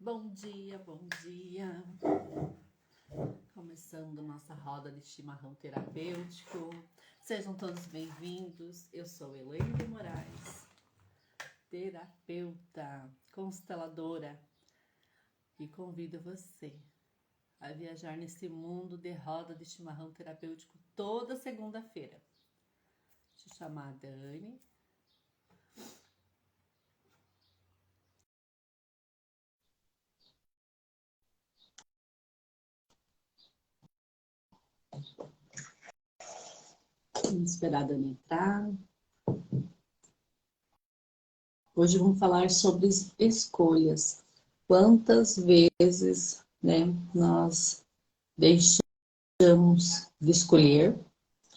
Bom dia, bom dia. Começando nossa roda de chimarrão terapêutico. Sejam todos bem-vindos. Eu sou Elaine de Moraes, terapeuta, consteladora, e convido você a viajar nesse mundo de roda de chimarrão terapêutico toda segunda-feira. Deixa eu chamar a Dani. Vamos esperar a Dani entrar. Hoje vamos falar sobre escolhas. Quantas vezes, nós deixamos de escolher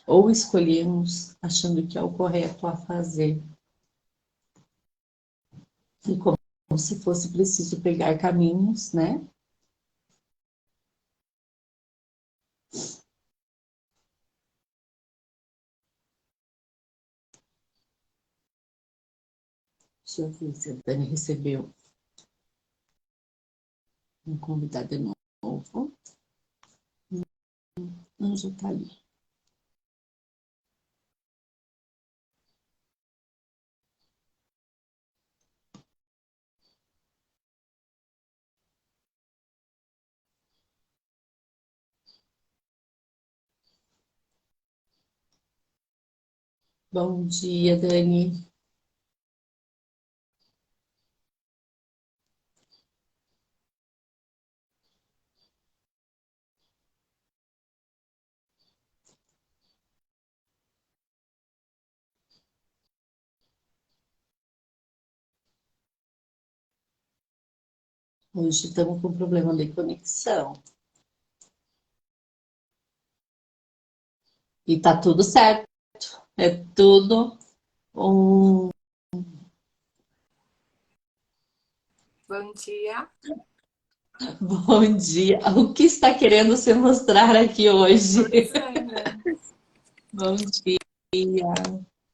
ou escolhemos achando que é o correto a fazer? E como se fosse preciso pegar caminhos, né? Deixa eu ver se a Dani recebeu um convidado de novo. Não, já está ali. Bom dia, Dani. Hoje estamos com problema de conexão. E tá tudo certo. É tudo um... Bom dia. Bom dia. O que está querendo se mostrar aqui hoje? Pois é, né? Bom dia.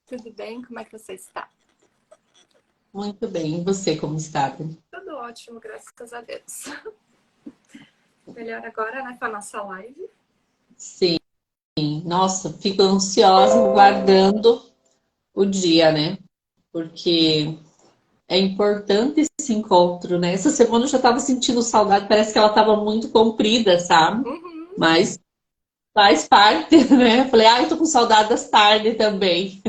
Tudo bem? Como é que você está? Muito bem. E você, como está? Tudo ótimo, graças a Deus. Melhor agora, né, com a nossa live. Sim. Nossa, fico ansiosa guardando o dia, né? Porque é importante esse encontro, né? Essa semana eu já estava sentindo saudade, parece que ela estava muito comprida, sabe? Uhum. Mas faz parte, né? Falei, eu tô com saudade das tardes também.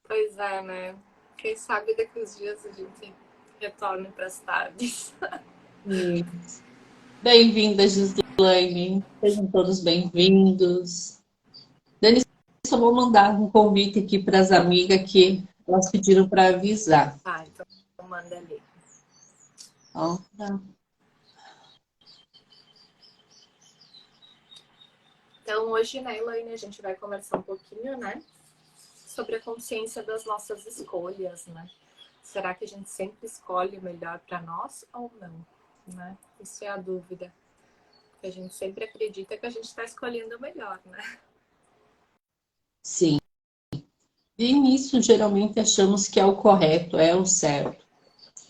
Pois é, né? Quem sabe daqui uns dias a gente retorne para as tardes. Bem-vinda, Gislaine. Sejam todos bem-vindos. Dani, só vou mandar um convite aqui para as amigas que elas pediram para avisar. Então manda ali. Ó, tá. Então hoje, né, Elaine, a gente vai conversar um pouquinho, né, sobre a consciência das nossas escolhas, né? Será que a gente sempre escolhe o melhor para nós ou não, né? Isso é a dúvida. Porque a gente sempre acredita que a gente está escolhendo o melhor, né? Sim. De início, geralmente achamos que é o correto, é o certo,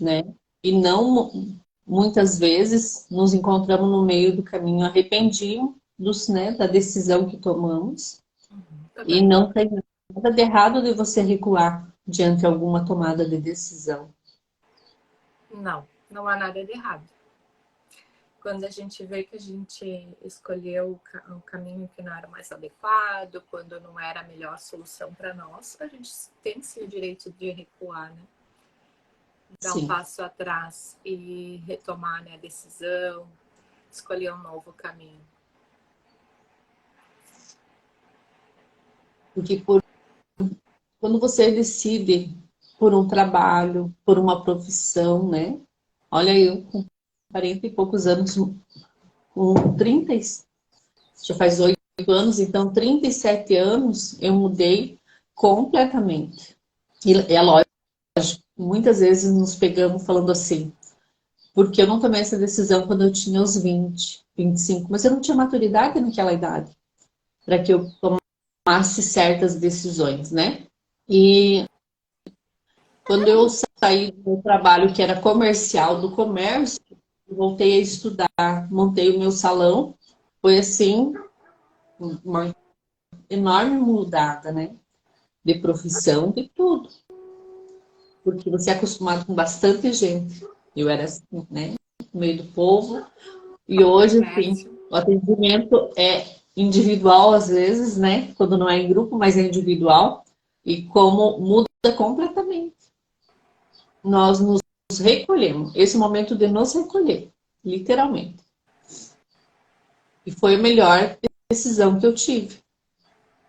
né? E não, muitas vezes, nos encontramos no meio do caminho arrependidos, né, da decisão que tomamos. E Também. não tem nada de errado de você recuar diante de alguma tomada de decisão. Não, não há nada de errado. Quando a gente vê que a gente escolheu o caminho que não era mais adequado, quando não era a melhor solução para nós, a gente tem sim o direito de recuar, né? Dar um Sim, passo atrás e retomar, né, a decisão, escolher um novo caminho. porque quando você decide por um trabalho, por uma profissão, né? Olha, eu com 40 e poucos anos, com 30, já faz 8 anos, então 37 anos eu mudei completamente. E é lógico, muitas vezes nos pegamos falando assim, porque eu não tomei essa decisão quando eu tinha os 20, 25, mas eu não tinha maturidade naquela idade para que eu tomasse certas decisões, né? E quando eu saí do meu trabalho, que era comercial, do comércio, voltei a estudar, montei o meu salão. Foi assim, uma enorme mudada, né? De profissão, de tudo. Porque você é acostumado com bastante gente. Eu era assim, né? No meio do povo. E hoje, assim, Comércio. o atendimento é individual às vezes, né? Quando não é em grupo, mas é individual. E como muda completamente. Nós nos recolhemos. Esse momento de nos recolher, literalmente. E foi a melhor decisão que eu tive.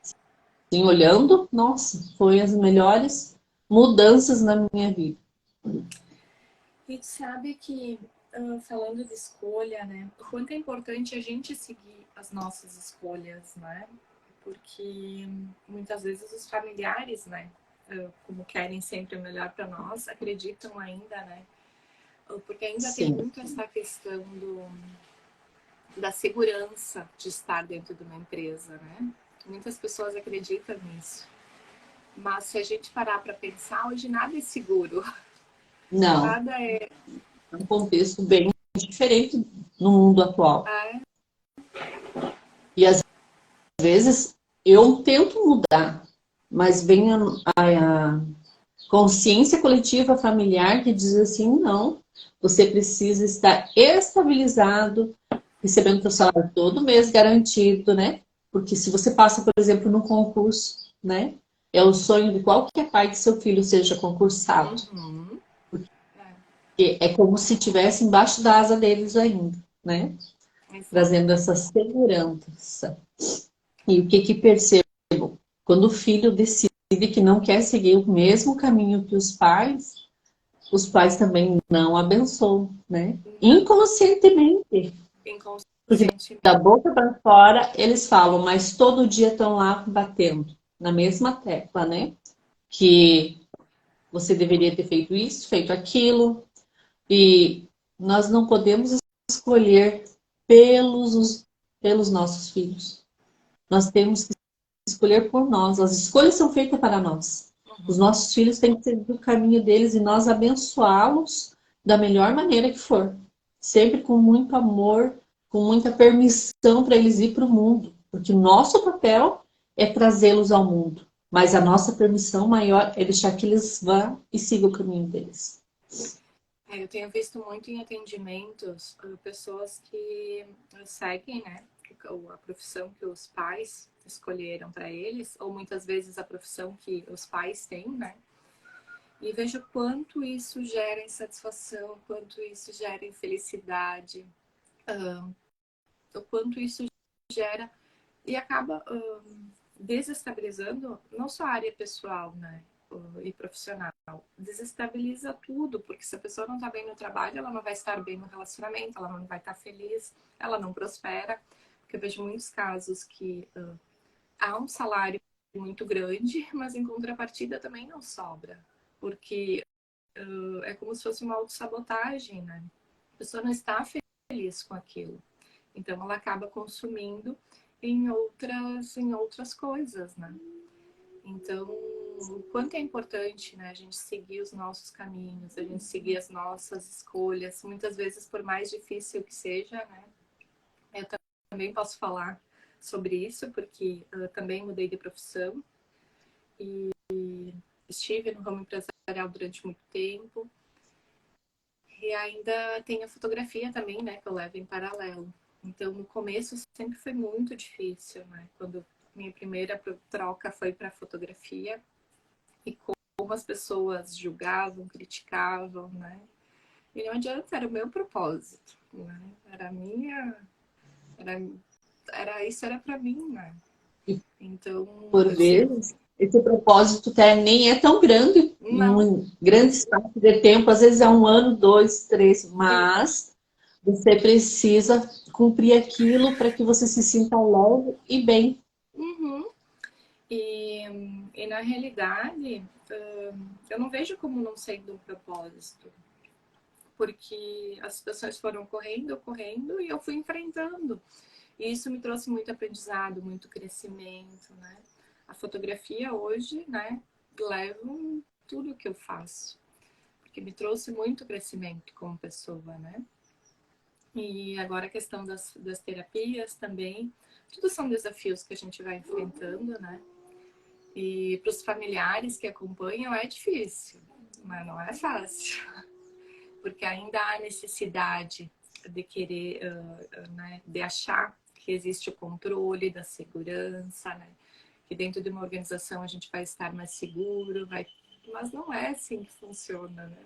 Assim, olhando, nossa, foi as melhores mudanças na minha vida. E sabe que, falando de escolha, né? O quanto é importante a gente seguir as nossas escolhas, né? Porque muitas vezes os familiares, né? Como querem sempre o melhor para nós, acreditam ainda, né? Porque ainda tem Sim, muito essa questão da segurança de estar dentro de uma empresa, né? Muitas pessoas acreditam nisso. Mas se a gente parar para pensar, hoje nada é seguro. não, Nada é, é um contexto bem diferente no mundo atual. é E às vezes eu tento mudar, mas vem a consciência coletiva familiar que diz assim, não, você precisa estar estabilizado, recebendo seu salário todo mês garantido, né? Porque se você passa, por exemplo, num concurso, né? É o sonho de qualquer pai que seu filho seja concursado. uhum, Porque é como se estivesse embaixo da asa deles ainda, né? exato. Trazendo essa segurança. E o que que percebo? Quando o filho decide que não quer seguir o mesmo caminho que os pais também não abençoam, né? Não, Inconscientemente. Porque da inconscientemente. boca para fora eles falam, mas todo dia estão lá batendo na mesma tecla, né? Que você deveria ter feito isso, feito aquilo, e nós não podemos escolher pelos nossos filhos. Nós temos que escolher por nós. As escolhas são feitas para nós. Os Uhum. nossos filhos têm que seguir o caminho deles e nós abençoá-los da melhor maneira que for. Sempre com muito amor, com muita permissão para eles ir para o mundo. Porque o nosso papel é trazê-los ao mundo. Mas a nossa permissão maior é deixar que eles vão e sigam o caminho deles. Eu tenho visto muito em atendimentos pessoas que seguem, né, a profissão que os pais escolheram para eles, ou muitas vezes a profissão que os pais têm, né? E vejo quanto isso gera insatisfação, quanto isso gera infelicidade, o quanto isso gera e acaba desestabilizando não só a área pessoal, né? E profissional. Desestabiliza tudo, porque se a pessoa não está bem no trabalho, ela não vai estar bem no relacionamento, ela não vai estar feliz, ela não prospera. Porque eu vejo muitos casos que há um salário muito grande, mas em contrapartida também não sobra. Porque é como se fosse uma autossabotagem, né? A pessoa não está feliz com aquilo. Então ela acaba consumindo em outras coisas, né? Então, o quanto é importante, né, a gente seguir os nossos caminhos, a gente seguir as nossas escolhas, muitas vezes por mais difícil que seja, né? Eu também posso falar sobre isso, porque eu também mudei de profissão e estive no ramo empresarial durante muito tempo. E ainda tem a fotografia também, né, que eu levo em paralelo. Então, no começo sempre foi muito difícil, né? Quando minha primeira troca foi para fotografia e como as pessoas julgavam, criticavam, né? E não adianta, era o meu propósito, né? Era a minha, era, isso era para mim, né? E Então, por eu sempre vezes, esse propósito até nem é tão grande, não. um grande espaço de tempo, às vezes é um ano, dois, três, E, mas você precisa cumprir aquilo para que você se sinta leve e bem. uhum. E, e na realidade, eu não vejo como não sendo um propósito, porque as situações foram correndo, correndo e eu fui enfrentando. E isso me trouxe muito aprendizado, muito crescimento, né? A fotografia hoje, né, leva tudo que eu faço, porque me trouxe muito crescimento como pessoa, né? E agora a questão das terapias também. Tudo são desafios que a gente vai enfrentando, né? E para os familiares que acompanham é difícil, mas não é fácil. Porque ainda há necessidade de querer, né, de achar que existe o controle da segurança, né? Que dentro de uma organização a gente vai estar mais seguro, mas não é assim que funciona, né?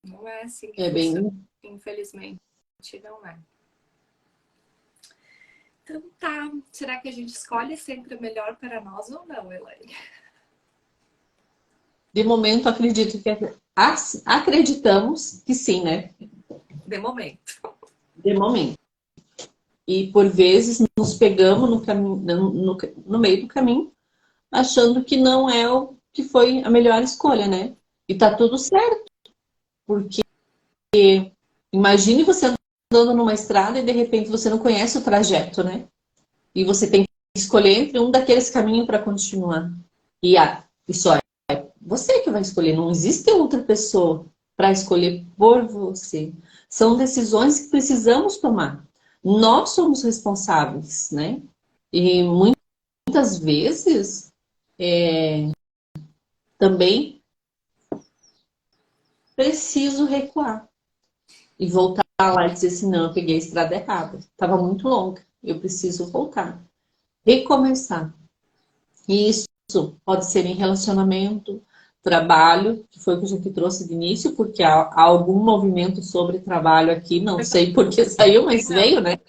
Não é assim que É funciona. bem. Infelizmente, não é. Então tá, será que a gente escolhe sempre o melhor para nós ou não, Elaine? De momento, acredito que acreditamos que sim, né? De momento. De momento. E por vezes nos pegamos no caminho, no meio do caminho, achando que não é o que foi a melhor escolha, né? E tá tudo certo, porque imagine você andando numa estrada e de repente você não conhece o trajeto, né? E você tem que escolher entre um daqueles caminhos para continuar. E isso é você que vai escolher, não existe outra pessoa para escolher por você. São decisões que precisamos tomar. Nós somos responsáveis, né? E muitas vezes também preciso recuar e voltar lá e dizer assim, não, eu peguei a estrada errada, estava muito longa, eu preciso voltar, recomeçar. E isso pode ser em relacionamento, trabalho, que foi o que a gente trouxe de início, porque há algum movimento sobre trabalho aqui, não sei por que saiu, mas veio, né?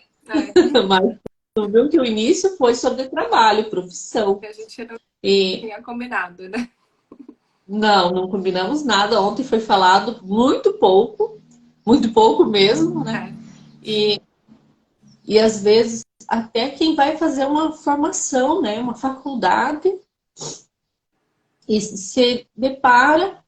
Mas tu viu que o início foi sobre trabalho, profissão. A gente não E tinha combinado, né? não combinamos nada. Ontem foi falado muito pouco mesmo, né? É. E às vezes até quem vai fazer uma formação, né? Uma faculdade, e se depara,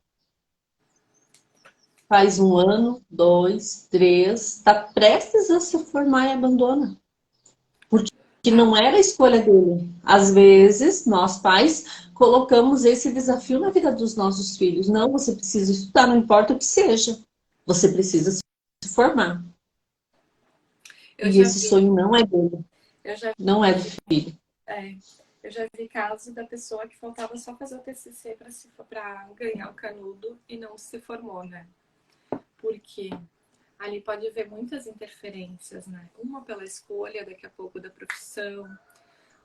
faz um ano, dois, três, está prestes a se formar e abandona. Porque Tá. não era a escolha dele. Às vezes, nós pais colocamos esse desafio na vida dos nossos filhos. Não, você precisa estudar, não importa o que seja. Você precisa se formar. Eu E já esse vi, sonho não é dele, eu já não é do filho. É, eu já vi casos da pessoa que faltava só fazer o TCC para ganhar o canudo e não se formou, né? Porque ali pode haver muitas interferências, né? Uma pela escolha, daqui a pouco, da profissão.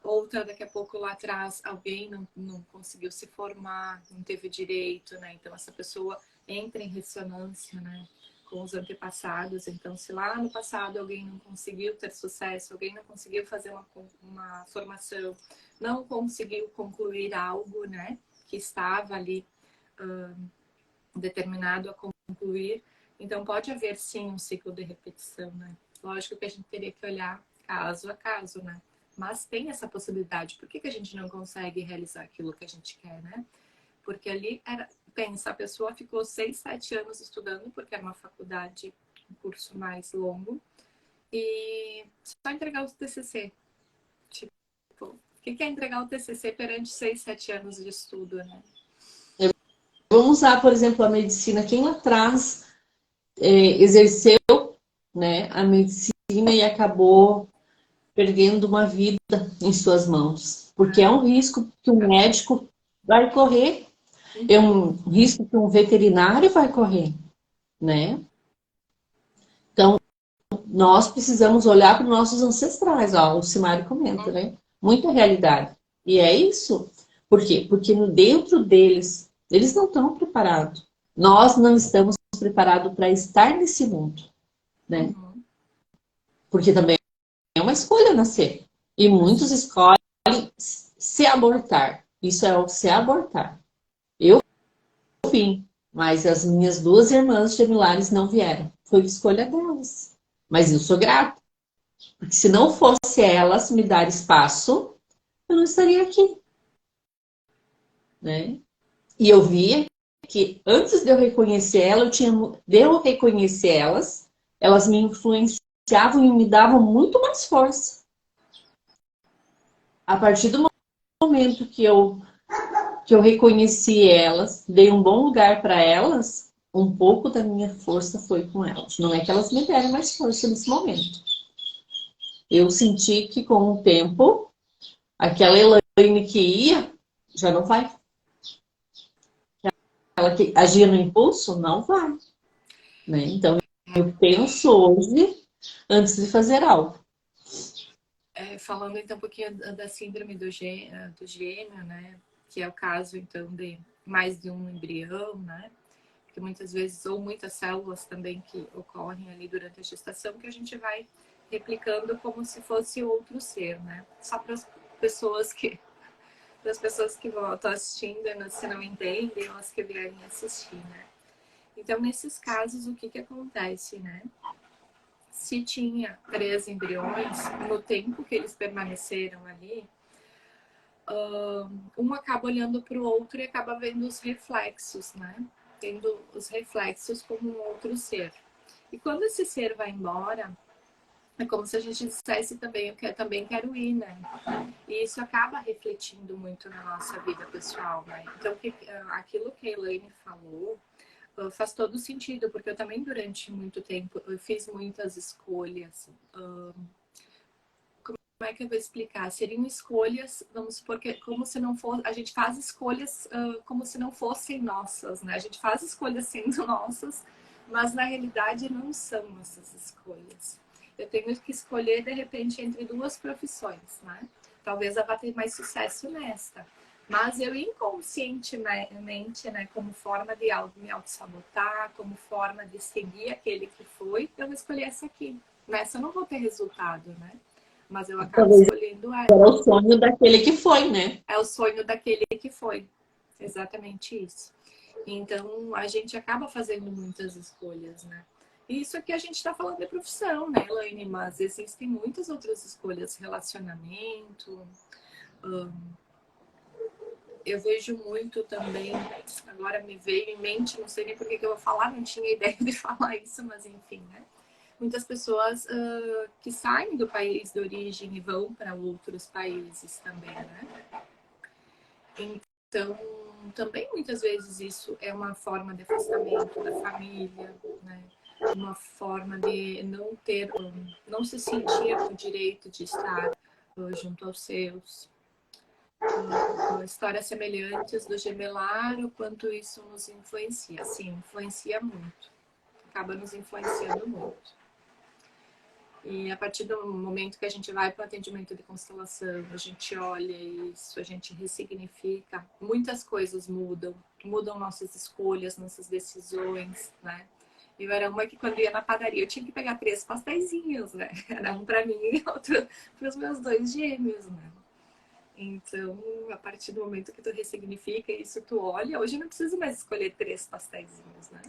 Outra, daqui a pouco, lá atrás, alguém não conseguiu se formar, não teve direito, né? Então, essa pessoa entra em ressonância, né? Com os antepassados. Então, se lá no passado alguém não conseguiu ter sucesso, alguém não conseguiu fazer uma formação, não conseguiu concluir algo, né? Que estava ali determinado a concluir. Então, pode haver, sim, um ciclo de repetição, né? Lógico que a gente teria que olhar caso a caso, né? Mas tem essa possibilidade. Por que a gente não consegue realizar aquilo que a gente quer, né? Porque ali pensa, a pessoa ficou 6, 7 anos estudando, porque era uma faculdade, um curso mais longo, e só entregar o TCC. Tipo, o que é entregar o TCC perante 6, 7 anos de estudo, né? Vamos usar, por exemplo, a medicina. Quem lá atrás exerceu, né, a medicina e acabou perdendo uma vida em suas mãos. Porque é um risco que um médico vai correr, é um risco que um veterinário vai correr, né? Então, nós precisamos olhar para os nossos ancestrais, ó, o Simário comenta, né? Muita realidade. E é isso. Por quê? Porque dentro deles, eles não estão preparados. Nós não estamos preparados para estar nesse mundo, né? Porque também é uma escolha nascer. E muitos escolhem se abortar. Isso é o se abortar. Eu vim, mas as minhas duas irmãs gemilares não vieram. Foi escolha delas. Mas eu sou grata. Porque se não fosse elas me dar espaço, eu não estaria aqui, né? E eu via que antes de eu reconhecer ela, de eu reconhecer elas, elas me influenciavam e me davam muito mais força. A partir do momento que eu reconheci elas, dei um bom lugar para elas, um pouco da minha força foi com elas. Não é que elas me deram mais força nesse momento. Eu senti que com o tempo, aquela Elaine que ia, já não vai. Ela que agia no impulso, não vai. Né? Então, eu penso hoje antes de fazer algo. Falando então um pouquinho da síndrome do gêmeo, né? Que é o caso então de mais de um embrião, né? Que muitas vezes, ou muitas células também que ocorrem ali durante a gestação, que a gente vai replicando como se fosse outro ser, né? Só para as pessoas que estão assistindo, se não entendem, ou as que vierem assistir, né? Então, nesses casos, o que acontece, né? Se tinha 3 embriões, no tempo que eles permaneceram ali, um acaba olhando para o outro e acaba vendo os reflexos, né? Tendo os reflexos como um outro ser. E quando esse ser vai embora, é como se a gente dissesse também, eu também quero ir, né? E isso acaba refletindo muito na nossa vida pessoal, né? Então, aquilo que a Elaine falou faz todo sentido, porque eu também, durante muito tempo, eu fiz muitas escolhas. Como é que eu vou explicar? Seriam escolhas, vamos supor, que como se não fosse. A gente faz escolhas como se não fossem nossas, né? A gente faz escolhas sendo nossas, mas na realidade não são essas escolhas. Eu tenho que escolher, de repente, entre 2 profissões, né? Talvez eu vá ter mais sucesso nesta. Mas eu inconscientemente, né, como forma de me auto-sabotar, como forma de seguir aquele que foi, eu vou escolher essa aqui. Nessa eu não vou ter resultado, né? Mas eu acabo Talvez escolhendo ela. era o sonho daquele que foi, né? É o sonho daquele que foi. Exatamente isso. Então, a gente acaba fazendo muitas escolhas, né? Isso aqui a gente está falando de profissão, né, Elaine? Mas existem muitas outras escolhas. Relacionamento. Eu vejo muito também, agora me veio em mente, não sei nem por que eu vou falar, não tinha ideia de falar isso, mas enfim, né? Muitas pessoas que saem do país de origem e vão para outros países também, né? Então, também muitas vezes isso é uma forma de afastamento da família, né? Uma forma de não se sentir no direito de estar junto aos seus. Histórias semelhantes do gemelar, o quanto isso nos influencia. Sim, influencia muito. Acaba nos influenciando muito. E a partir do momento que a gente vai para o atendimento de constelação, a gente olha isso, a gente ressignifica, muitas coisas mudam. Mudam nossas escolhas, nossas decisões, né? Eu era uma que, quando ia na padaria, eu tinha que pegar 3 pasteizinhos, né? Era um para mim e outro para os meus 2 gêmeos, né? Então, a partir do momento que tu ressignifica isso, tu olha, hoje eu não preciso mais escolher 3 pasteizinhos, né?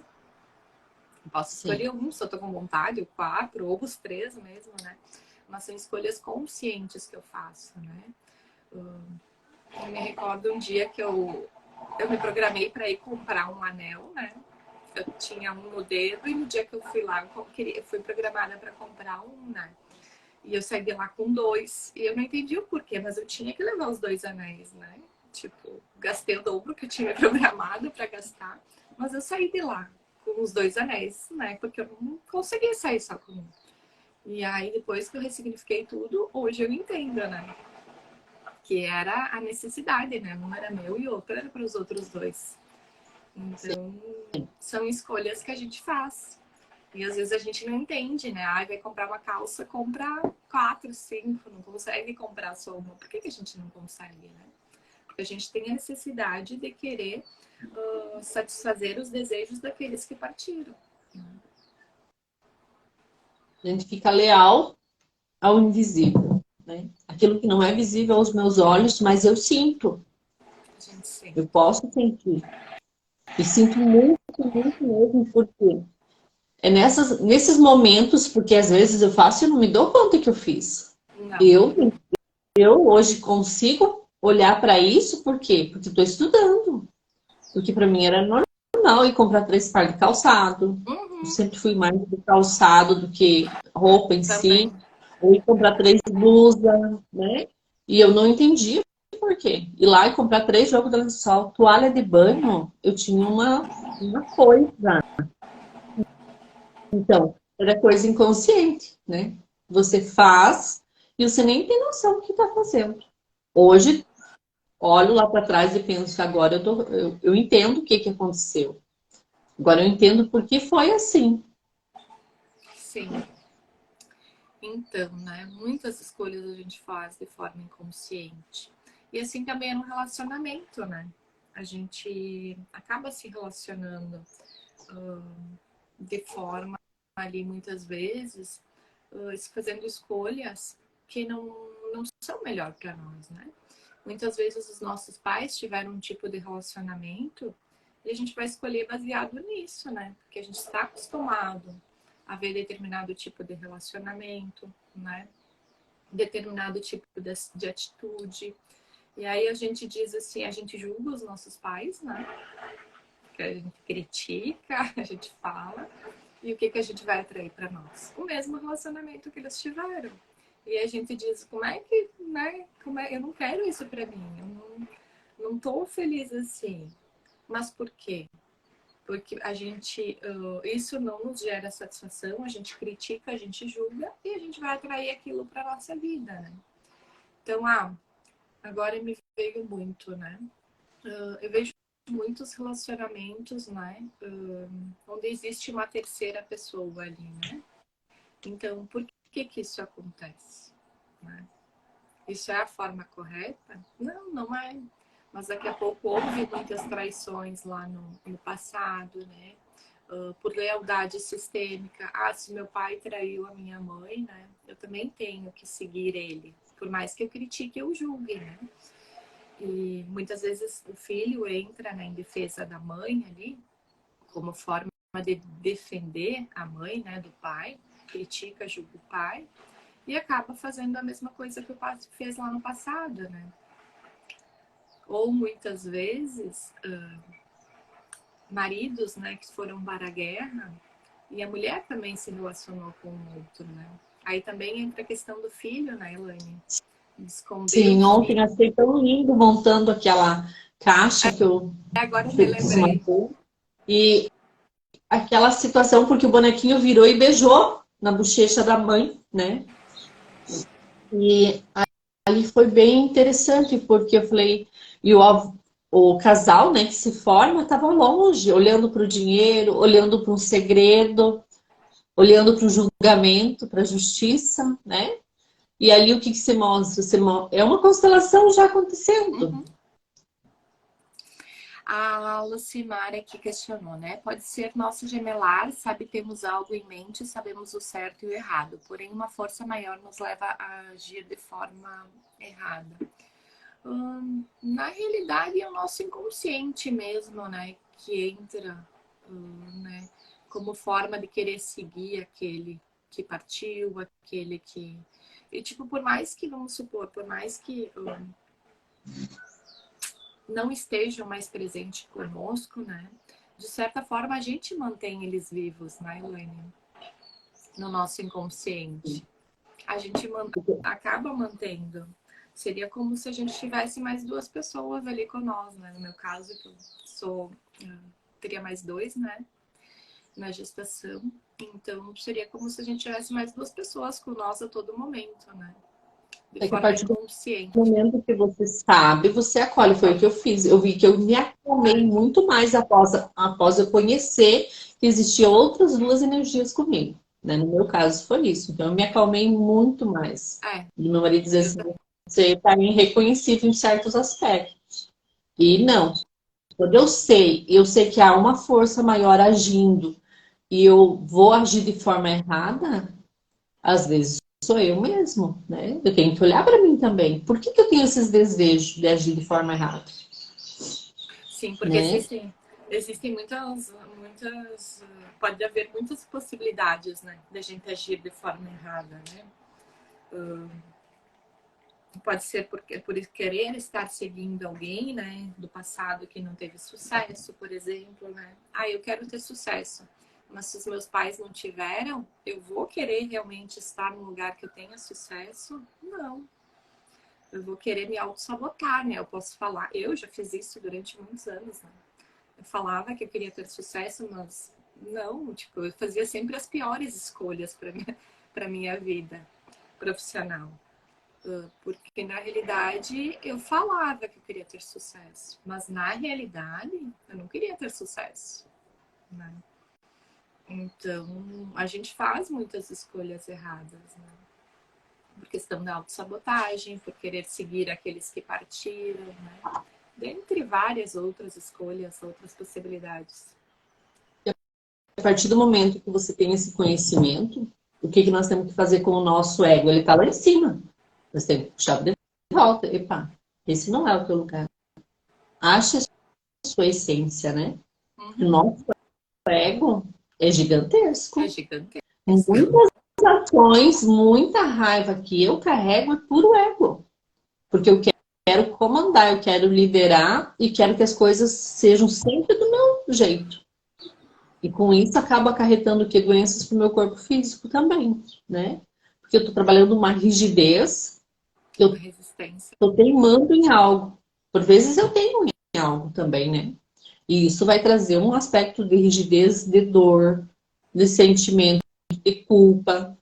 Eu posso escolher um, se eu tô com vontade, ou 4, ou os 3 mesmo, né? Mas são escolhas conscientes que eu faço, né? Eu me recordo um dia que eu me programei para ir comprar um anel, né? Eu tinha um no dedo e no dia que eu fui lá, eu fui programada para comprar um, né? E eu saí de lá com 2. E eu não entendi o porquê, mas eu tinha que levar os 2 anéis, né? Tipo, gastei o dobro que eu tinha programado para gastar. Mas eu saí de lá com os 2 anéis, né? Porque eu não conseguia sair só com um. E aí, depois que eu ressignifiquei tudo, hoje eu entendo, né? Que era a necessidade, né? Um era meu e outro era para os outros 2. Então, são escolhas que a gente faz. E às vezes a gente não entende, né? Ai, vai comprar uma calça, compra 4, 5, não consegue comprar só uma. Por que a gente não consegue, né? Porque a gente tem a necessidade de querer satisfazer os desejos daqueles que partiram. A gente fica leal ao invisível, né? Aquilo que não é visível aos meus olhos, mas eu sinto. Eu posso sentir. E sinto muito, muito mesmo, porque é nesses momentos, porque às vezes eu faço e eu não me dou conta que eu fiz. Eu hoje consigo olhar para isso, por quê? Porque estou estudando. Porque para mim era normal ir comprar 3 pares de calçado. Eu sempre fui mais de calçado do que roupa em si. Ou ir comprar 3 blusas, né? E eu não entendia por quê. Ir lá e comprar 3 jogos de lençol, toalha de banho, eu tinha uma coisa. Então, era coisa inconsciente, né? Você faz e você nem tem noção do que está fazendo. Hoje, olho lá para trás e penso, agora eu entendo o que que aconteceu. Agora eu entendo por que foi assim. Sim. Então, né? Muitas escolhas a gente faz de forma inconsciente. E assim também é no relacionamento, né? A gente acaba se relacionando de forma ali muitas vezes fazendo escolhas que não são melhor para nós, né? Muitas vezes os nossos pais tiveram um tipo de relacionamento e a gente vai escolher baseado nisso, né? Porque a gente está acostumado a ver determinado tipo de relacionamento, né? Determinado tipo de atitude. E aí a gente diz assim, a gente julga os nossos pais, né? Que a gente critica, a gente fala. E o que a gente vai atrair para nós? O mesmo relacionamento que eles tiveram. E a gente diz, como é que, né? Eu não quero isso para mim. Eu não tô feliz assim. Mas por quê? Porque a gente, isso não nos gera satisfação, a gente critica, a gente julga e a gente vai atrair aquilo para nossa vida, né? Então, agora me veio muito, né? Eu vejo muitos relacionamentos, né? Onde existe uma terceira pessoa ali, né? Então, por que isso acontece? Né? Isso é a forma correta? Não, não é. Mas daqui a pouco houve muitas traições lá no passado, né? Por lealdade sistêmica. Se meu pai traiu a minha mãe, né? Eu também tenho que seguir ele. Por mais que eu critique, eu julgue, né? E muitas vezes o filho entra, né, em defesa da mãe ali, como forma de defender a mãe, né, do pai, critica, julga o pai, e acaba fazendo a mesma coisa que o pai fez lá no passado, né? Ou muitas vezes, maridos, né, que foram para a guerra, e a mulher também se relacionou com o outro, né? Aí também entra a questão do filho, né, Elaine? De esconder o Sim, ontem filho. achei tão lindo montando aquela caixa que eu Agora eu me fiz uma lembrei. cor. E aquela situação, porque o bonequinho virou e beijou na bochecha da mãe, né? E ali foi bem interessante, porque eu falei, e o casal, né, que se forma, estava longe, olhando para o dinheiro, olhando para um segredo, olhando para o julgamento, para a justiça, né? E ali o que se mostra? É uma constelação já acontecendo. Uhum. A Lucimar aqui questionou, né? Pode ser nosso gemelar, sabe, temos algo em mente, sabemos o certo e o errado, porém uma força maior nos leva a agir de forma errada. Na realidade é o nosso inconsciente mesmo, né? Que entra, né? Como forma de querer seguir aquele que partiu, aquele que... E tipo, por mais que, vamos supor, por mais que não estejam mais presentes conosco, né? De certa forma, a gente mantém eles vivos, né, Elaine? No nosso inconsciente. A gente acaba mantendo. Seria como se a gente tivesse mais duas pessoas ali com nós, né? No meu caso, que eu sou... teria mais dois, né? Na gestação. Então, seria como se a gente tivesse mais duas pessoas com nós a todo momento, né? De É que a forma partir do inconsciente. momento que você sabe, você acolhe. Foi o que eu fiz. Eu vi que eu me acalmei muito mais após eu conhecer que existiam outras duas energias comigo. Né? No meu caso, foi isso. Então, eu me acalmei muito mais. É, E meu marido dizia eu assim, você está irreconhecível em certos aspectos. E não. Quando eu sei que há uma força maior agindo e eu vou agir de forma errada, às vezes sou eu mesmo, né? Eu tenho que olhar para mim também. Por que eu tenho esses desejos de agir de forma errada, sim, porque né? existem muitas, pode haver muitas possibilidades, né, da gente agir de forma errada, né? Pode ser por querer estar seguindo alguém, né, do passado que não teve sucesso, por exemplo, né? Eu quero ter sucesso, mas se os meus pais não tiveram, eu vou querer realmente estar num lugar que eu tenha sucesso? Não. Eu vou querer me auto-sabotar, né? Eu posso falar, eu já fiz isso durante muitos anos, né? Eu falava que eu queria ter sucesso, mas Não, tipo, eu fazia sempre as piores escolhas para minha vida profissional. Porque na realidade eu falava que eu queria ter sucesso, mas na realidade eu não queria ter sucesso, né? Então a gente faz muitas escolhas erradas, né? Por questão da autossabotagem, por querer seguir aqueles que partiram, né? Dentre várias outras escolhas, outras possibilidades. A partir do momento que você tem esse conhecimento, o que nós temos que fazer com o nosso ego? Ele está lá em cima. Nós temos que puxar de volta. Epa, esse não é o teu lugar. Acha a sua essência, né? O nosso ego é gigantesco. É gigantesco. Muitas ações, muita raiva que eu carrego é puro ego. Porque eu quero comandar, eu quero liderar e quero que as coisas sejam sempre do meu jeito. E com isso acaba acarretando que doenças para o meu corpo físico também, né? Porque eu estou trabalhando uma rigidez, que eu estou teimando em algo. Por vezes eu tenho em algo também, né? E isso vai trazer um aspecto de rigidez, de dor, de sentimento de culpa,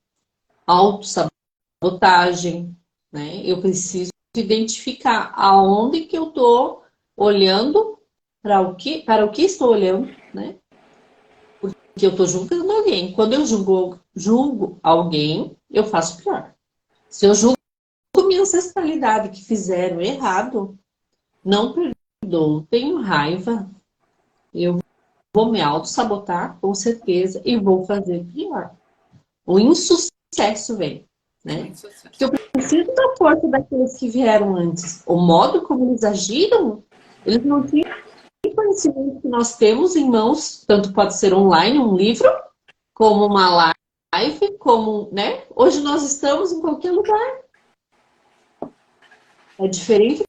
autossabotagem, né? Eu preciso identificar aonde que eu estou olhando, para o que estou olhando, né? Que eu estou julgando alguém. Quando eu julgo alguém, eu faço pior. Se eu julgo minha ancestralidade que fizeram errado, não perdoo, tenho raiva, eu vou me auto-sabotar, com certeza, e vou fazer pior. O insucesso vem, né? Porque eu preciso da força daqueles que vieram antes. O modo como eles agiram, eles não tinham conhecimento que nós temos em mãos, tanto pode ser online, um livro, como uma live, como, né? Hoje nós estamos em qualquer lugar. É diferente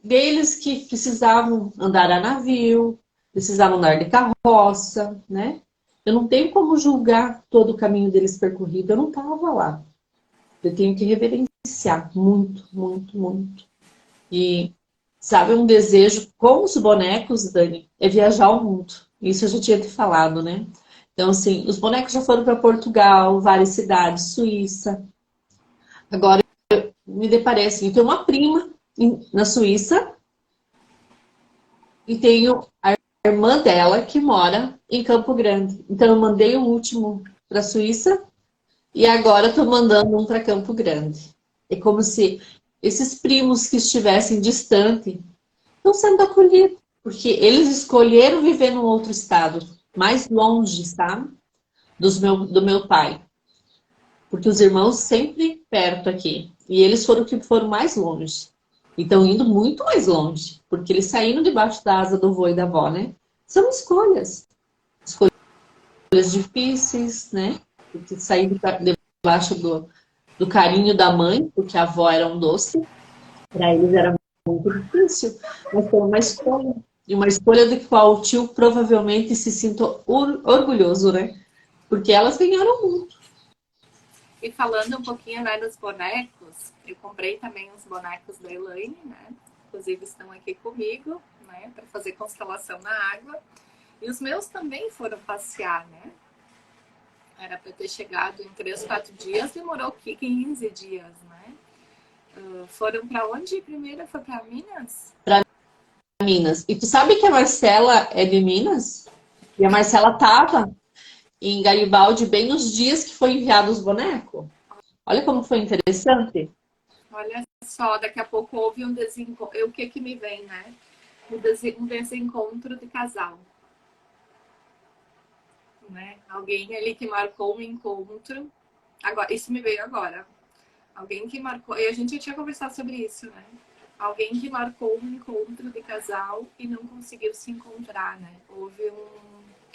deles que precisavam andar a navio, precisavam andar de carroça, né? Eu não tenho como julgar todo o caminho deles percorrido, eu não estava lá. Eu tenho que reverenciar muito, muito, muito. E, sabe, um desejo com os bonecos, Dani, é viajar ao mundo. Isso eu já tinha te falado, né? Então, assim, os bonecos já foram para Portugal, várias cidades, Suíça. Agora, me deparei assim, eu tenho uma prima na Suíça e tenho a irmã dela que mora em Campo Grande. Então, eu mandei o último para a Suíça e agora estou mandando um para Campo Grande. É como se esses primos que estivessem distantes estão sendo acolhidos, porque eles escolheram viver num outro estado, mais longe, sabe? Do meu pai. Porque os irmãos sempre perto aqui. E eles foram que foram mais longe. E estão indo muito mais longe. Porque eles saíram debaixo da asa do avô e da avó, né? São escolhas. Escolhas difíceis, né? Porque sair debaixo do carinho da mãe, porque a avó era um doce. Para eles era muito difícil. Mas foi uma escolha. E uma escolha de qual o tio provavelmente se sinta orgulhoso, né? Porque elas ganharam muito. E falando um pouquinho, né, dos bonecos, eu comprei também uns bonecos da Elaine, né? Inclusive estão aqui comigo, né, para fazer constelação na água. E os meus também foram passear, né? Era para ter chegado em 3, 4 dias, demorou 15 dias, né? Foram para onde primeiro? Foi para Minas? Para Minas. E tu sabe que a Marcela é de Minas? E a Marcela estava em Garibaldi bem nos dias que foi enviado os bonecos. Olha como foi interessante. Olha só, daqui a pouco houve um desencontro. O que me vem, né? Um desencontro de casal. Né? Alguém ali que marcou um encontro. Agora, isso me veio agora. Alguém que marcou. E a gente já tinha conversado sobre isso, né? Alguém que marcou um encontro de casal e não conseguiu se encontrar, né? Houve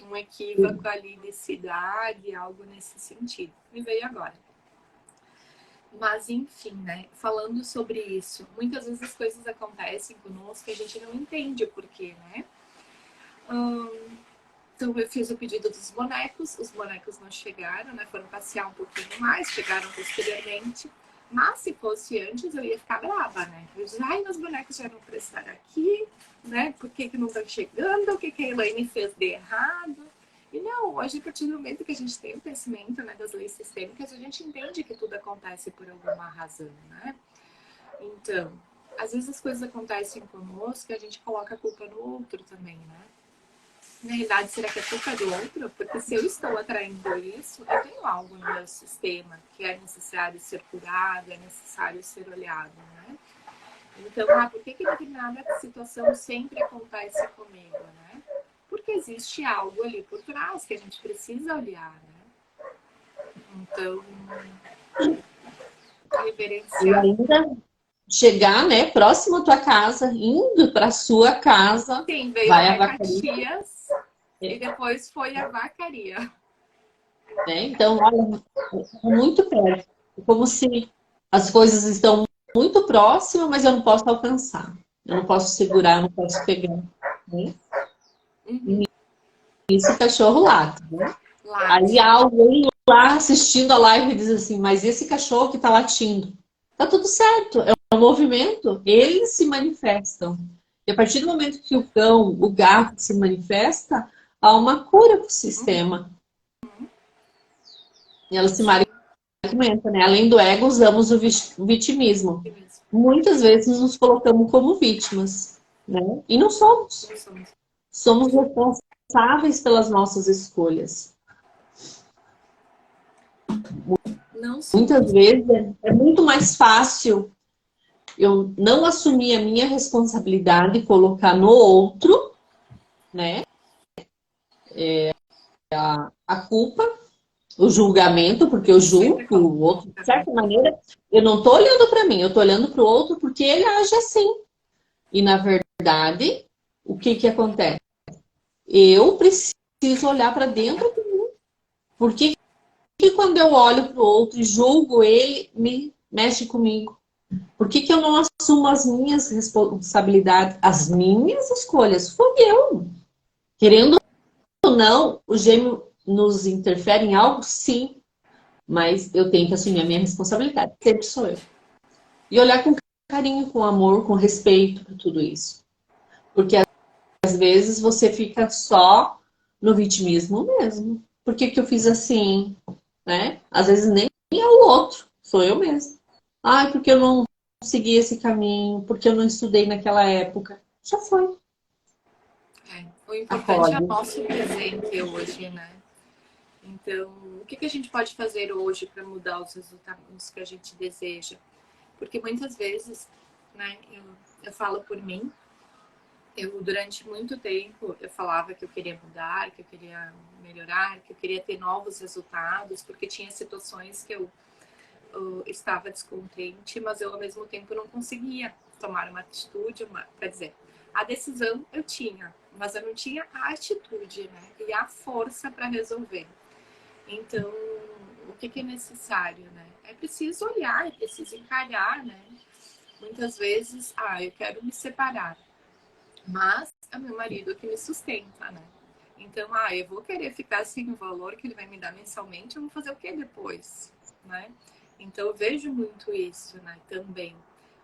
um equívoco ali de cidade, algo nesse sentido. Me veio agora. Mas, enfim, né? Falando sobre isso, muitas vezes as coisas acontecem conosco e a gente não entende o porquê, né? Então, eu fiz o pedido dos bonecos, os bonecos não chegaram, né? Foram passear um pouquinho mais, chegaram posteriormente. Mas se fosse antes, eu ia ficar brava, né? Eu disse, ai, meus bonecos já não para estar aqui, né? Por que não estão chegando? O que a Elaine fez de errado? E não, hoje, a partir do momento que a gente tem o conhecimento, né, das leis sistêmicas, a gente entende que tudo acontece por alguma razão, né? Então, às vezes as coisas acontecem conosco e a gente coloca a culpa no outro também, né? Na realidade, será que a culpa é do outro? Porque se eu estou atraindo isso, eu tenho algo no meu sistema que é necessário ser curado, é necessário ser olhado, né? Então, por que determinada situação sempre acontece comigo, né? Porque existe algo ali por trás que a gente precisa olhar, né? Então, E reverenciar. ainda chegar, né, próximo à tua casa, indo para sua casa, Sim, veio vai a até vacaria, Caxias e depois foi a vacaria. né? Então, olha, muito perto. É como se as coisas estão muito próximas, mas eu não posso alcançar. Eu não posso segurar, eu não posso pegar, né? Uhum. Isso, cachorro late, né? Aí Late. alguém lá assistindo a live diz assim, mas esse cachorro que está latindo, tá tudo certo, é um movimento, eles se manifestam. E a partir do momento que o cão, o gato se manifesta, há uma cura para o sistema. E ela se Sim, alimenta, né? Além do ego, usamos o vitimismo. é mesmo. Muitas vezes nos colocamos como vítimas, né? E não somos. Não somos. Somos responsáveis pelas nossas escolhas. Não Muitas somos. vezes é muito mais fácil eu não assumir a minha responsabilidade e colocar no outro, né, a culpa, o julgamento, porque eu Eu julgo sempre coloco o outro de também. certa maneira. Eu não estou olhando para mim, eu estou olhando para o outro porque ele age assim. E na verdade, o que que acontece? Eu preciso olhar para dentro. Por que que quando eu olho para o outro e julgo ele, me mexe comigo? Por que que eu não assumo as minhas responsabilidades, as minhas escolhas? Fui eu. Querendo ou não, o gêmeo nos interfere em algo? Sim. Mas eu tenho que assumir a minha responsabilidade. Sempre sou eu. E olhar com carinho, com amor, com respeito por tudo isso. Porque às vezes você fica só no vitimismo mesmo. Por que que eu fiz assim? Né? Às vezes nem é o outro, sou eu mesmo. Ai, porque eu não segui esse caminho, porque eu não estudei naquela época. Já foi. É. O importante é o Acorde. nosso presente hoje, né? Então, o que a gente pode fazer hoje para mudar os resultados que a gente deseja? Porque muitas vezes, né, eu falo por mim, eu durante muito tempo eu falava que eu queria mudar, que eu queria melhorar, que eu queria ter novos resultados, porque tinha situações que eu estava descontente, mas eu ao mesmo tempo não conseguia tomar uma atitude, quer dizer, a decisão eu tinha, mas eu não tinha a atitude, né, e a força para resolver. Então, o que é necessário, né? É preciso olhar, é preciso encarar, né? Muitas vezes, eu quero me separar, mas é meu marido que me sustenta, né? Então, eu vou querer ficar sem o valor que ele vai me dar mensalmente, eu vou fazer o que depois, né? Então, eu vejo muito isso, né? Também.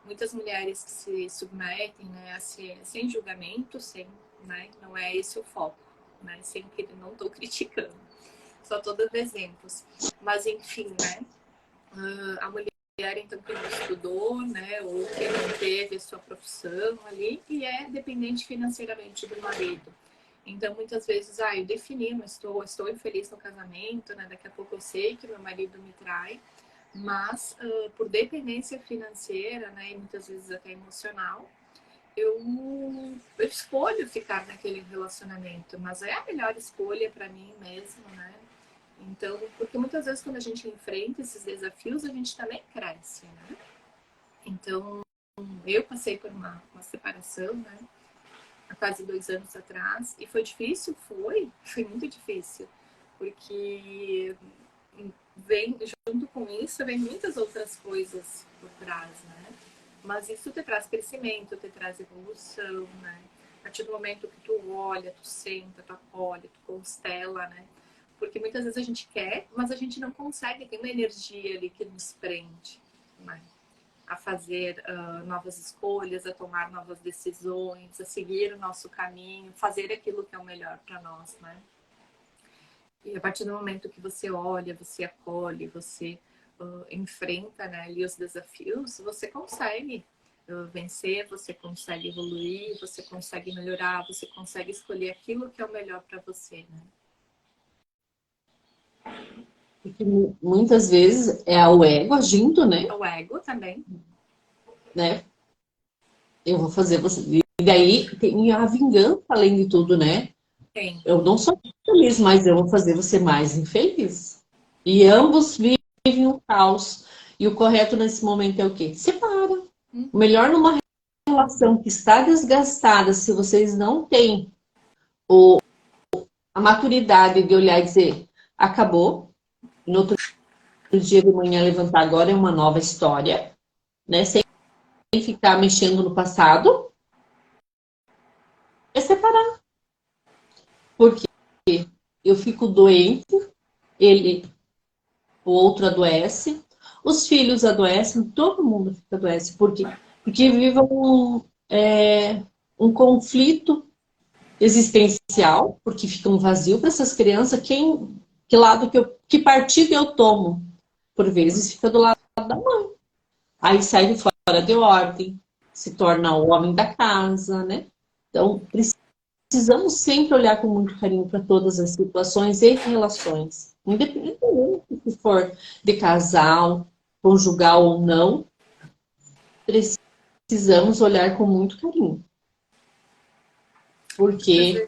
Muitas mulheres que se submetem, né, sem julgamento, né? Não é esse o foco, né? Sempre não estou criticando, só estou dando exemplos. Mas, enfim, né? A mulher então que não estudou, né, ou que não teve a sua profissão ali e é dependente financeiramente do marido. Então muitas vezes, eu defini, não estou infeliz no casamento, né, daqui a pouco eu sei que meu marido me trai, mas por dependência financeira, né, e muitas vezes até emocional, eu escolho ficar naquele relacionamento, mas é a melhor escolha para mim mesmo, né? Então, porque muitas vezes quando a gente enfrenta esses desafios, a gente também cresce, né? Então, eu passei por uma separação, né? Há quase 2 anos atrás. E foi difícil? Foi muito difícil. Porque vem, junto com isso, vem muitas outras coisas por trás, né? Mas isso te traz crescimento, te traz evolução, né? A partir do momento que tu olha, tu senta, tu acolhe, tu constela, né? Porque muitas vezes a gente quer, mas a gente não consegue, tem uma energia ali que nos prende, né? A fazer novas escolhas, a tomar novas decisões, a seguir o nosso caminho, fazer aquilo que é o melhor para nós, né? E a partir do momento que você olha, você acolhe, você enfrenta, né, ali os desafios, você consegue vencer, você consegue evoluir, você consegue melhorar, você consegue escolher aquilo que é o melhor para você, né? Porque muitas vezes é o ego agindo, né? O ego também. Né? Eu vou fazer você. E daí tem a vingança além de tudo, né? Tem. Eu não sou feliz, mas eu vou fazer você mais infeliz. E ambos vivem um caos. E o correto nesse momento é o quê? Separa. O melhor numa relação que está desgastada, se vocês não têm a maturidade de olhar e dizer, acabou. No outro dia de manhã levantar, agora é uma nova história, né? Sem ficar mexendo no passado, é separar. Porque eu fico doente, ele, o outro adoece, os filhos adoecem, todo mundo fica adoece. Por quê? Porque vive um conflito existencial, porque fica um vazio para essas crianças. Que lado que partido eu tomo? Por vezes fica do lado da mãe. Aí sai fora de ordem, se torna o homem da casa, né? Então, precisamos sempre olhar com muito carinho para todas as situações e relações, independente se for de casal, conjugal ou não, precisamos olhar com muito carinho. Porque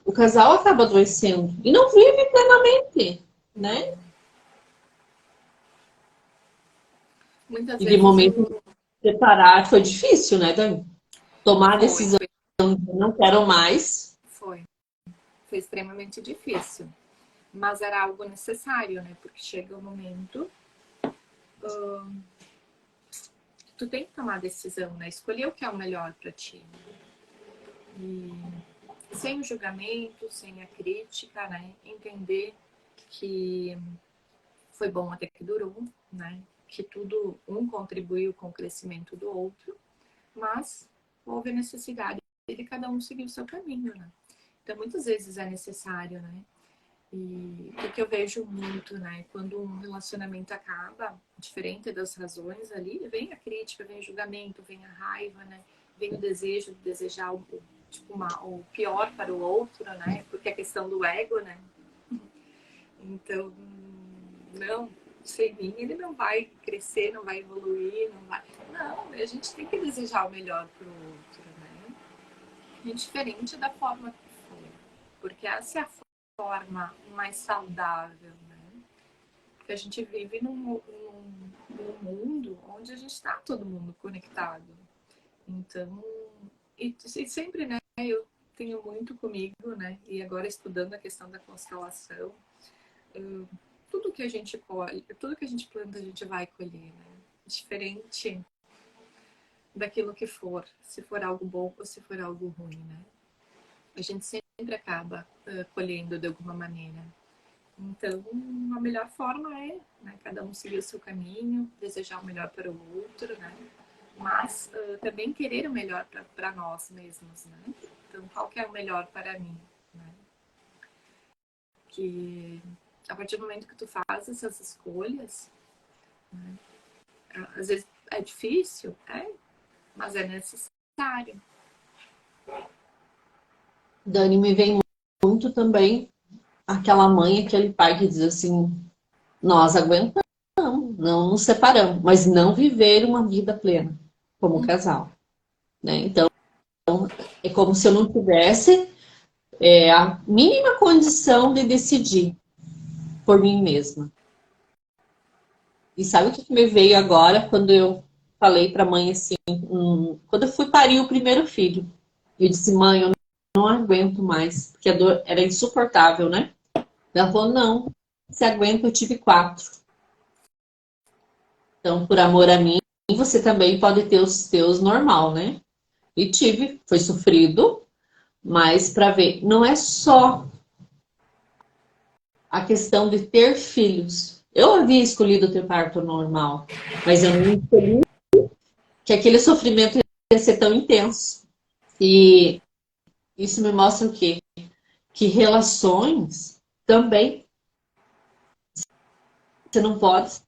o casal acaba adoecendo e não vive plenamente, né? Muitas E de vezes momento separar foi difícil, né, Dani? Tomar a decisão, foi, não quero mais. foi extremamente difícil. Mas era algo necessário, né? Porque chega um momento que tu tem que tomar a decisão, né? Escolher o que é o melhor para ti. E sem o julgamento, sem a crítica, né? Entender que foi bom até que durou, né? Que tudo um contribuiu com o crescimento do outro, mas houve a necessidade de cada um seguir o seu caminho, né? Então, muitas vezes é necessário, né? E o que eu vejo muito, né? Quando um relacionamento acaba, diferente das razões ali, vem a crítica, vem o julgamento, vem a raiva, né? Vem o desejo de desejar o pior para o outro, né? Porque é questão do ego, né? Então, não, sem mim ele não vai crescer, não vai evoluir, não vai... Não, a gente tem que desejar o melhor para o outro, né? Indiferente da forma que for. Porque essa é a forma mais saudável, né? Porque a gente vive num mundo onde a gente está todo mundo conectado. Então, e sempre, né, eu tenho muito comigo, né, e agora estudando a questão da constelação, tudo que a gente colhe, tudo que a gente planta, a gente vai colher, né? Diferente daquilo que for, se for algo bom ou se for algo ruim, né? A gente sempre acaba colhendo de alguma maneira. Então, a melhor forma é, né, cada um seguir o seu caminho, desejar o melhor para o outro, né? Mas também querer o melhor para nós mesmos, né? Então, qual que é o melhor para mim, né? Que a partir do momento que tu faz essas escolhas, né, às vezes é difícil, mas é necessário. Dani, me vem muito também aquela mãe, aquele pai que diz assim, nós aguentamos, não nos separamos, mas não viver uma vida plena como casal, né? Então, é como se eu não tivesse a mínima condição de decidir por mim mesma. E sabe o que me veio agora quando eu falei para a mãe assim, quando eu fui parir o primeiro filho, eu disse, mãe, eu não aguento mais, porque a dor era insuportável, né? Ela falou, não, se aguenta, eu tive 4. Então, por amor a mim, você também pode ter os teus normal, né? E tive, foi sofrido, mas para ver, não é só a questão de ter filhos. Eu havia escolhido ter parto normal, mas eu não escolhi que aquele sofrimento ia ser tão intenso. E isso me mostra o quê? que relações também você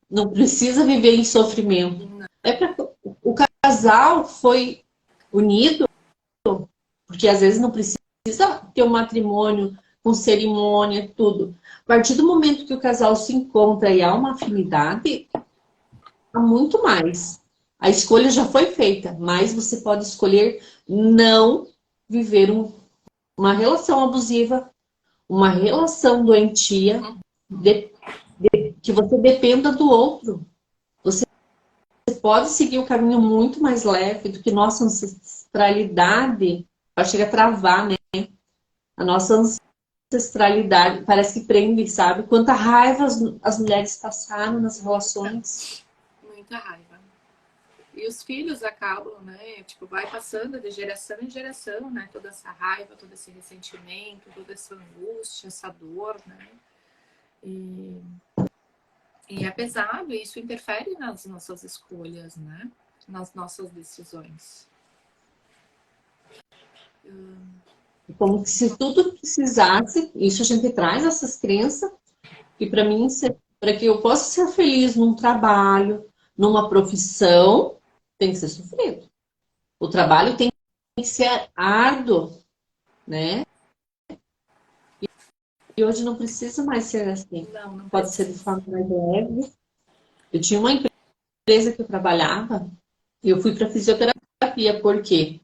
não precisa viver em sofrimento. O casal foi unido, porque às vezes não precisa ter um matrimônio com cerimônia, tudo. A partir do momento que o casal se encontra e há uma afinidade, há muito mais. A escolha já foi feita, mas você pode escolher não viver uma relação abusiva, uma relação doentia, que você dependa do outro. Você pode seguir um caminho muito mais leve do que nossa ancestralidade. Chega a travar, né? A nossa ancestralidade parece que prende, sabe? Quanta raiva as mulheres passaram nas relações. Muita raiva. E os filhos acabam, né? Tipo, vai passando de geração em geração, né? Toda essa raiva, todo esse ressentimento, toda essa angústia, essa dor, né? E é pesado, e isso interfere nas nossas escolhas, né? Nas nossas decisões. Como se tudo precisasse, isso a gente traz essas crenças, e para mim, para que eu possa ser feliz num trabalho, numa profissão, tem que ser sofrido. O trabalho tem que ser árduo, né? E hoje não precisa mais ser assim. Não Pode ser de precisa. forma mais leve. Eu tinha uma empresa que eu trabalhava e eu fui para fisioterapia, porque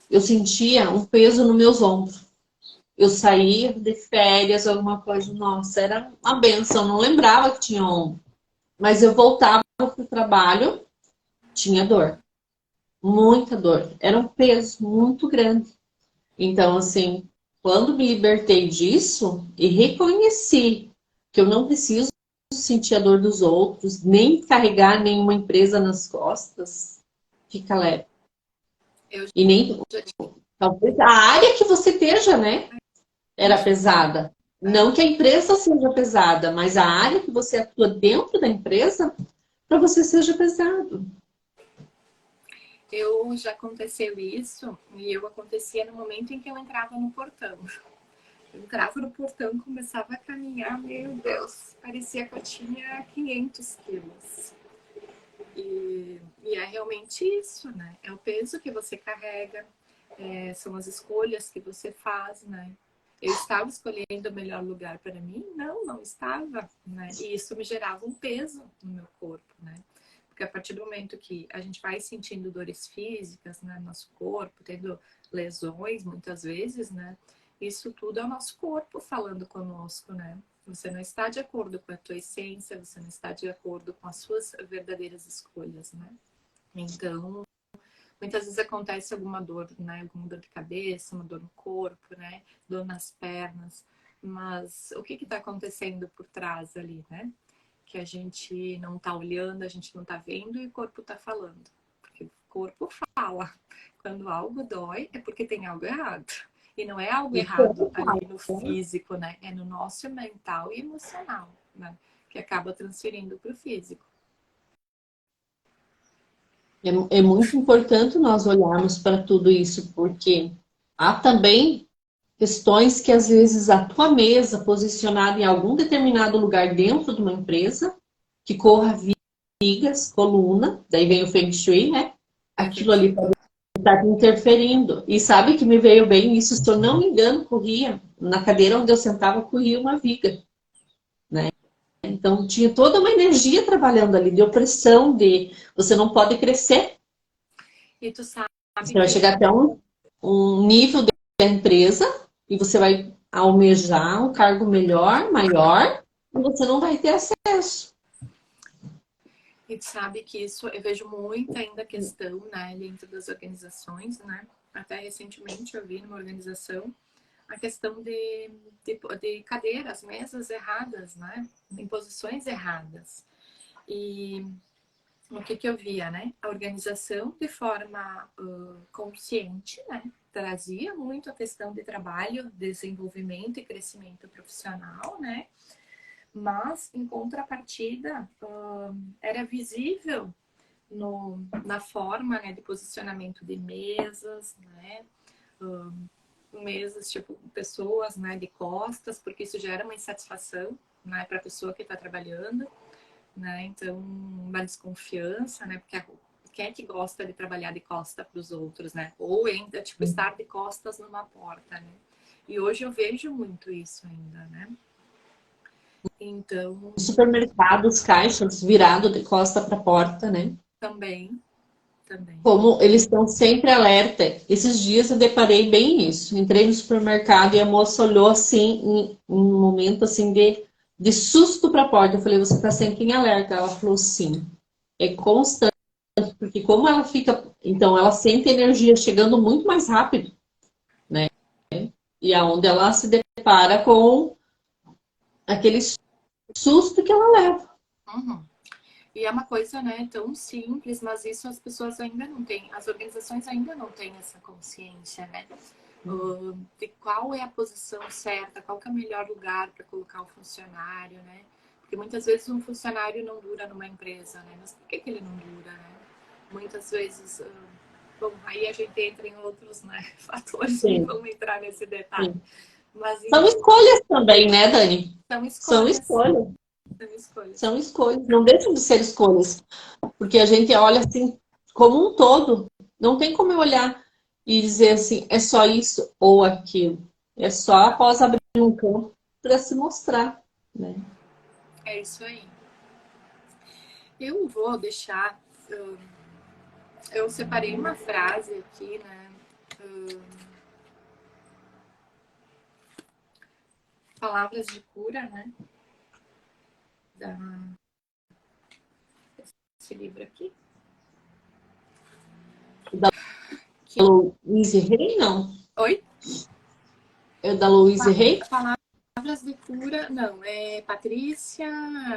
eu sentia um peso nos meus ombros. Eu saía de férias, alguma coisa, nossa, era uma benção, não lembrava que tinha ombro. Mas eu voltava para o trabalho, tinha dor, muita dor. Era um peso muito grande. Então, assim, quando me libertei disso e reconheci que eu não preciso sentir a dor dos outros, nem carregar nenhuma empresa nas costas, fica leve. Eu E nem, já tive. talvez a área que você esteja, né, era Isso. pesada. Não que a empresa seja pesada, mas a área que você atua dentro da empresa, para você seja pesado. Eu já aconteceu isso, e eu acontecia no momento em que eu entrava no portão. Eu entrava no portão, começava a caminhar, meu Deus, parecia que eu tinha 500 quilos. E é realmente isso, né? É o peso que você carrega, são as escolhas que você faz, né? Eu estava escolhendo o melhor lugar para mim? Não, não estava, né? E isso me gerava um peso no meu corpo, né? Porque a partir do momento que a gente vai sentindo dores físicas, né, no nosso corpo, tendo lesões muitas vezes, né? Isso tudo é o nosso corpo falando conosco, né? Você não está de acordo com a tua essência, você não está de acordo com as suas verdadeiras escolhas, né? Então, muitas vezes acontece alguma dor, né? Alguma dor de cabeça, uma dor no corpo, né? Dor nas pernas. Mas o que está acontecendo por trás ali, né? Que a gente não está olhando, a gente não está vendo e o corpo está falando. Porque o corpo fala. Quando algo dói, é porque tem algo errado. E não é algo E errado ali no físico, né? É no nosso mental e emocional, né? Que acaba transferindo para o físico. é muito importante nós olharmos para tudo isso, porque há também questões que às vezes a tua mesa posicionada em algum determinado lugar dentro de uma empresa, que corra vigas, coluna, daí vem o Feng Shui, né? Aquilo ali pode estar te interferindo. E sabe que me veio bem isso, se eu não me engano, corria, na cadeira onde eu sentava, corria uma viga, né? Então tinha toda uma energia trabalhando ali, de opressão, de você não pode crescer. E tu sabe Você vai que chegar até um nível da empresa e você vai almejar um cargo melhor, maior, e você não vai ter acesso. E tu sabe que isso eu vejo muito ainda a questão, né, dentro das organizações, né? Até recentemente eu vi numa organização a questão de cadeiras, mesas erradas, né? Em posições erradas. E o que eu via, né? A organização de forma consciente, né? Trazia muito a questão de trabalho, desenvolvimento e crescimento profissional, né? Mas, em contrapartida, era visível na forma, né, de posicionamento de mesas, né, mesas, tipo, pessoas, né, de costas, porque isso gera uma insatisfação, né, para a pessoa que está trabalhando, né, então uma desconfiança, né, porque quem é que gosta de trabalhar de costa para os outros, né, ou ainda, tipo, estar de costas numa porta, né, e hoje eu vejo muito isso ainda, né, então... Supermercados, caixas virado de costa para a porta, né? Também. Como eles estão sempre alerta. Esses dias eu deparei bem isso. Entrei no supermercado e a moça olhou assim, em um momento assim de susto para a porta. Eu falei, você está sempre em alerta. Ela falou, sim. É constante, porque como ela fica. Então, ela sente energia chegando muito mais rápido, né? E aonde ela se depara com aquele susto que ela leva. Uhum. E é uma coisa, né, tão simples, mas isso as pessoas ainda não têm, as organizações ainda não têm essa consciência, né? De qual é a posição certa, qual que é o melhor lugar para colocar o funcionário, né? Porque muitas vezes um funcionário não dura numa empresa, né? Mas por que que ele não dura, né? Muitas vezes, bom, aí a gente entra em outros, né, fatores, não Sim, vamos entrar nesse detalhe. sim. Mas, São enfim, escolhas também, né, Dani? são São escolhas, escolhas. são escolhas. São escolhas. Não deixam de ser escolhas. Porque a gente olha assim como um todo. Não tem como eu olhar e dizer assim, é só isso ou aquilo. É só após abrir um campo para se mostrar, né? É isso aí. Eu vou deixar. Eu separei uma frase aqui, né? Palavras de cura, né? Desse livro aqui. Da Que... Louise Hay, não. Oi? É da Louise Hay? Palavras de cura, não. É Patrícia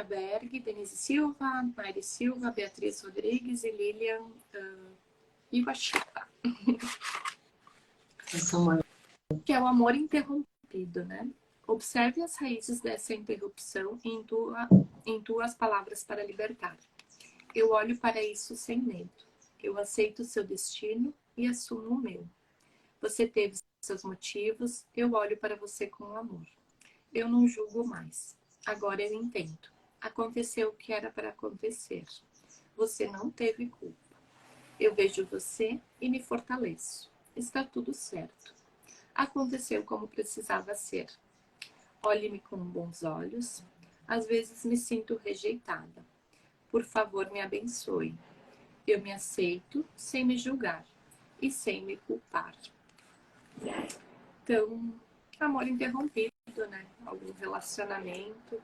Berg, Denise Silva, Mari Silva, Beatriz Rodrigues e Lilian Iwashita. Que é o amor interrompido, né? Observe as raízes dessa interrupção e intua as palavras para libertar. Eu olho para isso sem medo. Eu aceito o seu destino e assumo o meu. Você teve seus motivos, eu olho para você com amor. Eu não julgo mais. Agora eu entendo. Aconteceu o que era para acontecer. Você não teve culpa. Eu vejo você e me fortaleço. Está tudo certo. Aconteceu como precisava ser. Olhe-me com bons olhos. Às vezes me sinto rejeitada. Por favor, me abençoe. Eu me aceito sem me julgar e sem me culpar. Então, amor interrompido, né? Algum relacionamento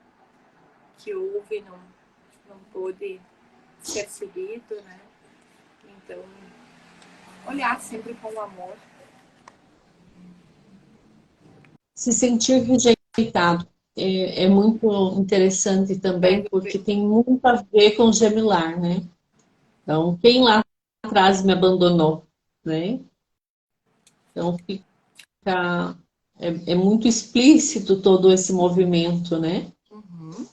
que houve não pôde ser seguido, né? Então, olhar sempre com amor. Se sentir rejeitado. É muito interessante também, Pega, porque tem muito a ver com o gemilar, né? Então, quem lá atrás me abandonou, né? Então, fica... É muito explícito todo esse movimento, né? uhum.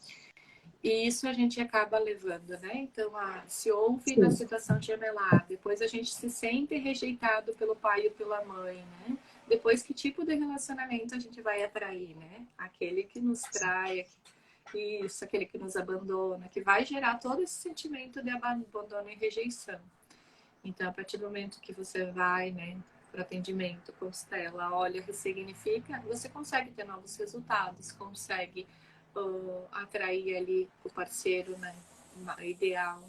E isso a gente acaba levando, né? Então, se houve na Sim. situação de gemelar, depois a gente se sente rejeitado pelo pai ou pela mãe, né? Depois, que tipo de relacionamento a gente vai atrair, né? Aquele que nos trai, isso, aquele que nos abandona, que vai gerar todo esse sentimento de abandono e rejeição. Então, a partir do momento que você vai, né, para atendimento, constela, olha, ressignifica, você consegue ter novos resultados, consegue atrair ali o parceiro, né, ideal.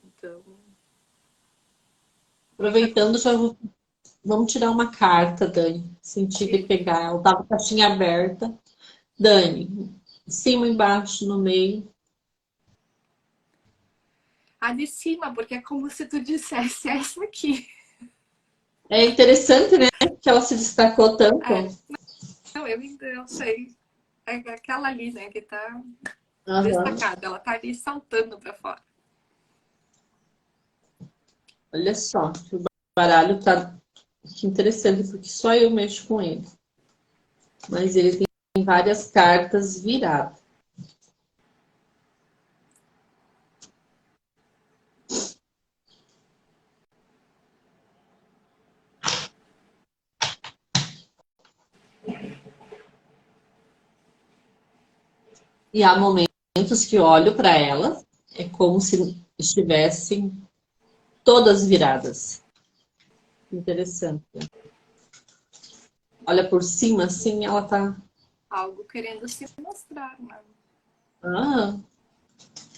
Então, muita Aproveitando, vamos tirar uma carta, Dani. Senti de coisa. pegar. Ela tava com a caixinha aberta. Dani, em cima, embaixo, no meio. A de cima, porque é como se tu dissesse essa aqui. É interessante, né? Que ela se destacou É, tanto. não, eu sei. É aquela ali, né, que tá Aham. destacada, ela tá ali saltando para fora. Olha só, o baralho tá que interessante, porque só eu mexo com ele. Mas ele tem várias cartas viradas. E há momentos que olho para elas, é como se estivessem todas viradas. Interessante. Olha por cima, assim, ela tá... Algo querendo se mostrar, né? Ah,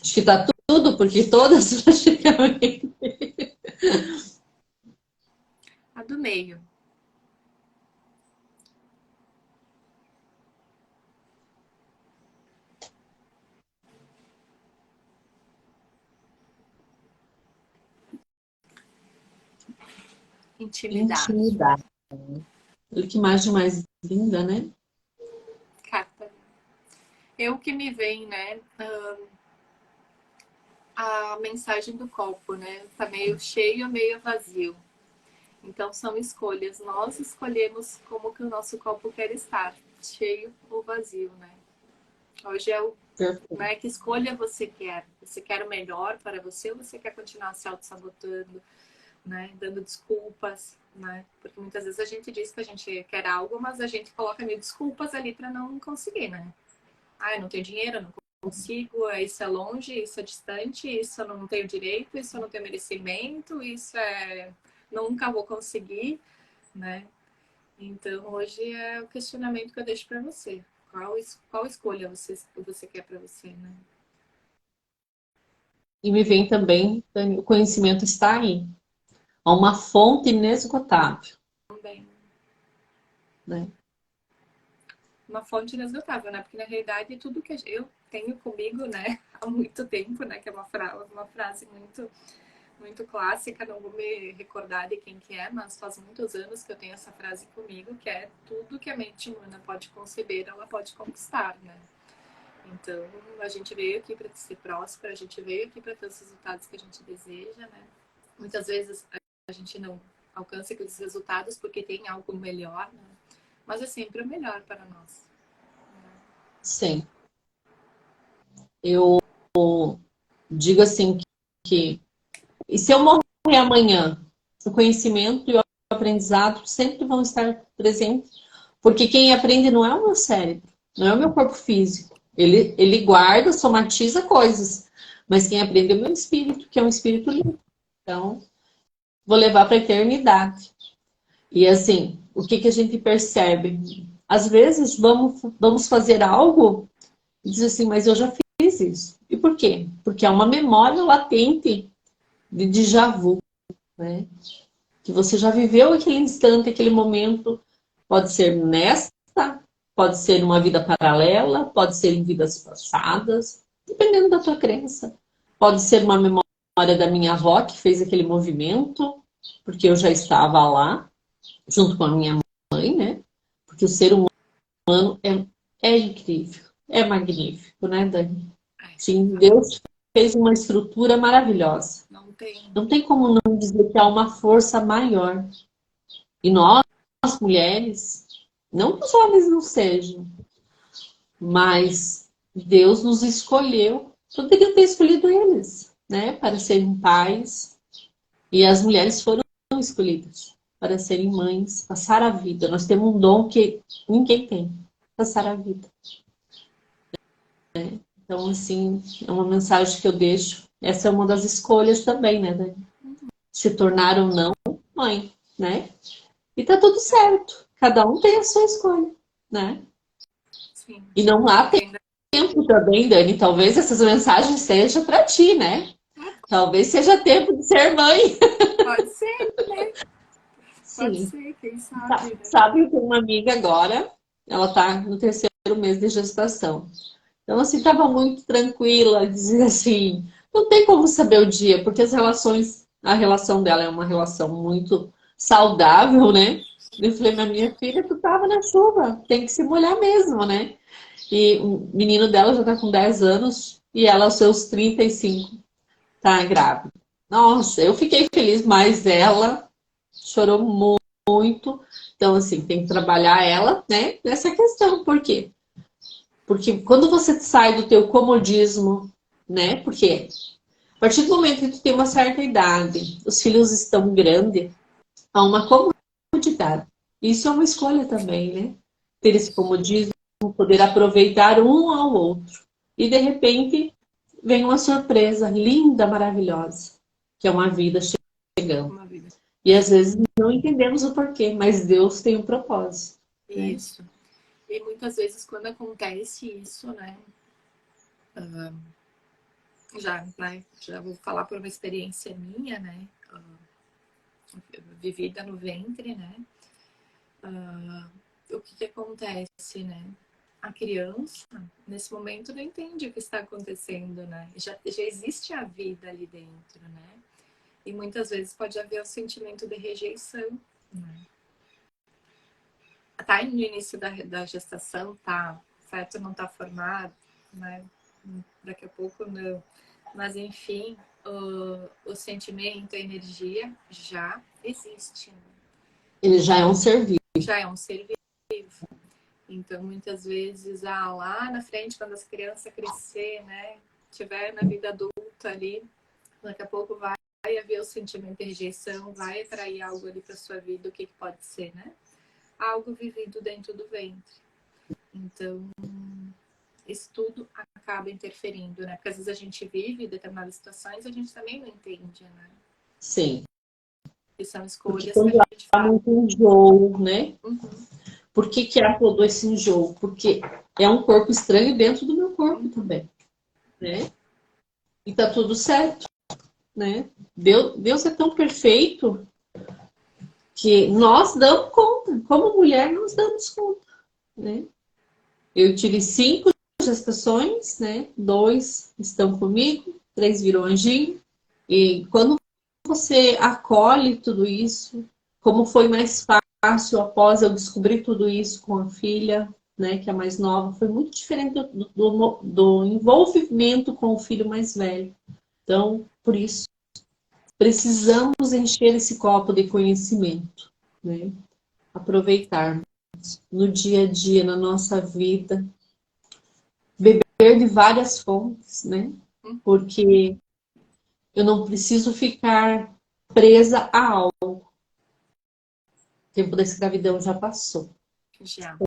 acho que tá tudo, porque todas praticamente... A do meio. Intimidade. Intimidade. Olha que imagem mais linda, né? Carta. Eu que me vem, né? A mensagem do copo, né? Tá meio cheio, meio vazio. Então são escolhas. Nós escolhemos como que o nosso copo quer estar, cheio ou vazio, né? Hoje é o, Perfeito. né? Que escolha você quer? Você quer o melhor para você ou você quer continuar se auto-sabotando, né? Dando desculpas, né? Porque muitas vezes a gente diz que a gente quer algo, mas a gente coloca mil desculpas ali para não conseguir, né? Ah, eu não tenho dinheiro, eu não consigo, isso é longe, isso é distante, isso eu não tenho direito, isso eu não tenho merecimento, isso é nunca vou conseguir, né? Então hoje é o questionamento que eu deixo para você. Qual escolha você quer para você, né? E me vem também, Dani, o conhecimento está aí. Há uma fonte inesgotável, Também. né? Uma fonte inesgotável, né? Porque na realidade tudo que eu tenho comigo, né, há muito tempo, né, que é uma frase muito clássica, não vou me recordar de quem que é, mas faz muitos anos que eu tenho essa frase comigo, que é tudo que a mente humana pode conceber, ela pode conquistar, né? Então, a gente veio aqui para ser próspero, a gente veio aqui para ter os resultados que a gente deseja, né? Muitas vezes a gente não alcança aqueles resultados porque tem algo melhor, né? Mas é sempre o melhor para nós. Sim. Eu digo assim que e se eu morrer amanhã, o conhecimento e o aprendizado sempre vão estar presentes, porque quem aprende não é o meu cérebro, não é o meu corpo físico. Ele guarda, somatiza coisas, mas quem aprende é o meu espírito, que é um espírito limpo. Então, vou levar para a eternidade. E assim, o que a gente percebe? Às vezes vamos fazer algo e diz assim, mas eu já fiz isso. E por quê? Porque é uma memória latente de déjà vu, né? Que você já viveu aquele instante, aquele momento, pode ser nesta, pode ser numa vida paralela, pode ser em vidas passadas, dependendo da tua crença. Pode ser uma memória da minha avó que fez aquele movimento, porque eu já estava lá, junto com a minha mãe, né? Porque o ser humano é incrível, é magnífico, né, Dani? Sim, Deus fez uma estrutura maravilhosa. Não tem. Não tem como não dizer que há uma força maior. E nós, mulheres, não que os homens não sejam, mas Deus nos escolheu. Poderia ter escolhido eles, né, para serem pais. E as mulheres foram escolhidas para serem mães, passar a vida. Nós temos um dom que ninguém tem, passar a vida. Então, assim, é uma mensagem que eu deixo. Essa é uma das escolhas também, né, Dani? Se tornar ou não mãe, né? E tá tudo certo. Cada um tem a sua escolha, né? Sim. E não há Depende. tempo também, Dani. Talvez essas mensagens sejam para ti, né? Talvez seja tempo de ser mãe. Pode ser, né? Pode Sim. ser, quem sabe, né? Sabe, eu tenho uma amiga agora, ela tá no terceiro mês de gestação. Então, assim, tava muito tranquila, dizia assim, não tem como saber o dia, porque a relação dela é uma relação muito saudável, né? Eu falei, mas minha filha, tu tava na chuva, tem que se molhar mesmo, né? E o menino dela já tá com 10 anos e ela aos seus 35 tá grávida. Nossa, eu fiquei feliz, mas ela chorou muito. Então, assim, tem que trabalhar ela, né, nessa questão. Por quê? Porque quando você sai do teu comodismo, né? Porque a partir do momento que tu tem uma certa idade, os filhos estão grandes, há uma comodidade. Isso é uma escolha também, né? Ter esse comodismo, poder aproveitar um ao outro. e de repente vem uma surpresa linda, maravilhosa, que é uma vida chegando. Uma vida. E às vezes não entendemos o porquê, mas Deus tem um propósito. Né? Isso. E muitas vezes quando acontece isso, né? Já vou falar por uma experiência minha, né? Vivida no ventre, né? O que acontece, né? A criança, nesse momento, não entende o que está acontecendo, né? Já existe a vida ali dentro, né? E muitas vezes pode haver o sentimento de rejeição, né? Tá no início da gestação, tá? Feto não tá formado, né? Daqui a pouco não. Mas, enfim, o sentimento, a energia já existe, né? Ele já é um ser vivo. Já é um ser vivo. Então, muitas vezes, lá na frente, quando as crianças crescer, né? Tiver na vida adulta ali, daqui a pouco vai haver o sentimento de rejeição, vai atrair algo ali para sua vida, o que pode ser, né? Algo vivido dentro do ventre. Então, isso tudo acaba interferindo, né? Porque às vezes a gente vive determinadas situações e a gente também não entende, né? Sim. E são Porque escolhas que quando a gente há faz. muito enjoo, né? Uhum. Por que há todo esse enjoo? Porque é um corpo estranho dentro do meu corpo também, né? E tá tudo certo, né? Deus é tão perfeito que nós damos conta. Como mulher, nós damos conta, né? Eu tive 5 gestações, né? 2 estão comigo, 3 viram anjinho. E quando você acolhe tudo isso, como foi mais fácil após eu descobrir tudo isso com a filha, né, que é a mais nova, foi muito diferente do envolvimento com o filho mais velho. Então, por isso, precisamos encher esse copo de conhecimento, né? Aproveitarmos no dia a dia, na nossa vida, beber de várias fontes, né? Porque eu não preciso ficar presa a algo. O tempo da escravidão já passou. Já.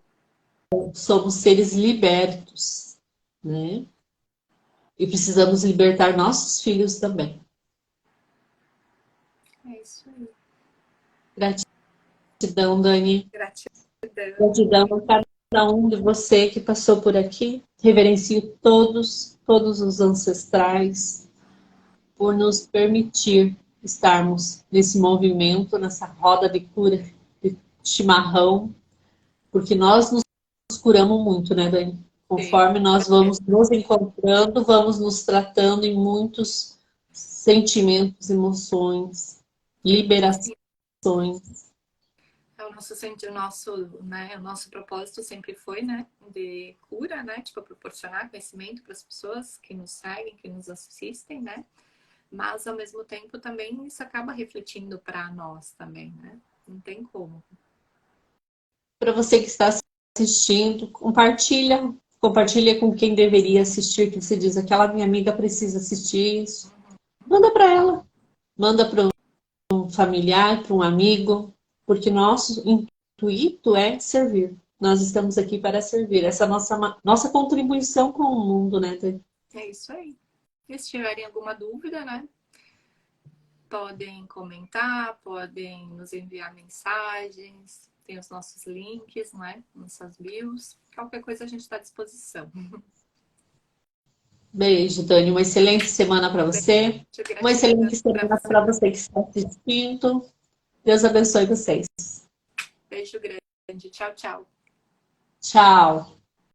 Somos seres libertos, né? E precisamos libertar nossos filhos também. É isso aí. Gratidão, Dani. Gratidão. Gratidão a cada um de você que passou por aqui. Reverencio todos os ancestrais por nos permitir estarmos nesse movimento, nessa roda de cura, de chimarrão, porque nós nos curamos muito, né, Dani? Conforme nós vamos nos encontrando, vamos nos tratando em muitos sentimentos, emoções, liberações. O nosso propósito sempre foi, né, de cura, né, tipo, proporcionar conhecimento para as pessoas que nos seguem, que nos assistem, né, mas ao mesmo tempo também isso acaba refletindo para nós também, né, não tem como. Para você que está assistindo, compartilha com quem deveria assistir, que você diz, aquela minha amiga precisa assistir isso. Manda para ela, manda para um familiar, para um amigo, porque nosso intuito é servir. Nós estamos aqui para servir. Essa é a nossa contribuição com o mundo, né, Tânia? É isso aí. E se tiverem alguma dúvida, né, podem comentar, podem nos enviar mensagens, tem os nossos links, né, nossas bios. Qualquer coisa a gente está à disposição. Beijo, Dani. Uma excelente semana para você. Uma excelente semana para você que está assistindo. Deus abençoe vocês. Beijo grande. Tchau, tchau. Tchau.